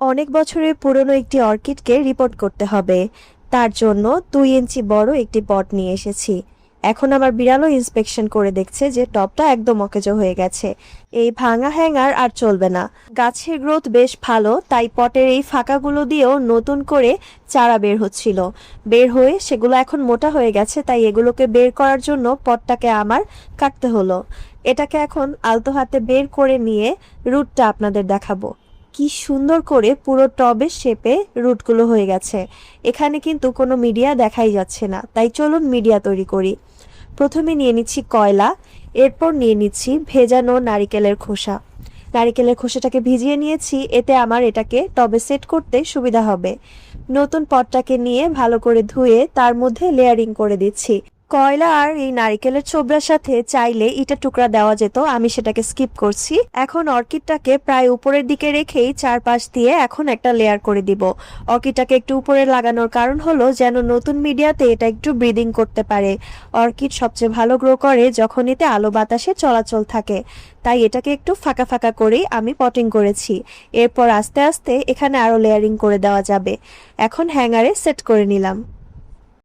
অনেক বছরের পুরনো একটি অর্কিডকে রিপোর্ট করতে হবে। তার জন্য 2 ইঞ্চি বড় একটি পট নিয়ে এসেছি। এখন আমার বিড়ালও ইন্সপেকশন করে দেখছে যে টবটা একদম অকেজো হয়ে গেছে। এই ভাঙা হ্যাঙ্গার আর চলবে না। গাছের গ্রোথ বেশ ভালো, তাই পটের এই ফাঁকাগুলো দিয়েও নতুন করে চারা বের হচ্ছিল। বের হয়ে সেগুলো এখন মোটা হয়ে গেছে, তাই এগুলোকে বের করার জন্য পটটাকে আমার কাটতে হলো। এটাকে এখন আলতো হাতে বের করে নিয়ে রুটটা আপনাদের দেখাবো। কি সুন্দর করে পুরো টবের শেপে রুটগুলো হয়ে গেছে। এখানে কিন্তু কোনো মিডিয়া দেখাই যাচ্ছে না, তাই চলুন মিডিয়া তৈরি করি। প্রথমে নিয়ে নিচ্ছি কয়লা, এরপর নিয়ে নিচ্ছি ভেজানো নারিকেলের খোসা। নারিকেলের খোসাটাকে ভিজিয়ে নিয়েছি, এতে আমার এটাকে টবে সেট করতে সুবিধা হবে। নতুন পটটাকে নিয়ে ভালো করে ধুয়ে তার মধ্যে লেয়ারিং করে দিচ্ছি। কয়লা আর এই নারিকেলের ছোবড়ার সাথে চাইলে ইটের টুকরা দেওয়া যেত, আমি সেটাকে স্কিপ করছি। এখন অর্কিডটাকে প্রায় উপরের দিকে রেখেই চারপাশ দিয়ে এখন একটা লেয়ার করে দিব। অর্কিডটাকে একটু উপরে লাগানোর কারণ হলো যেন নতুন মিডিয়াতে এটা একটু ব্রিদিং করতে পারে। অর্কিড সবচেয়ে ভালো গ্রো করে যখন এতে আলো বাতাসে চলাচল থাকে, তাই এটাকে একটু ফাঁকা ফাঁকা করেই আমি পটিং করেছি। এরপর আস্তে আস্তে এখানে আরো লেয়ারিং করে দেওয়া যাবে। এখন হ্যাঙ্গারে সেট করে নিলাম।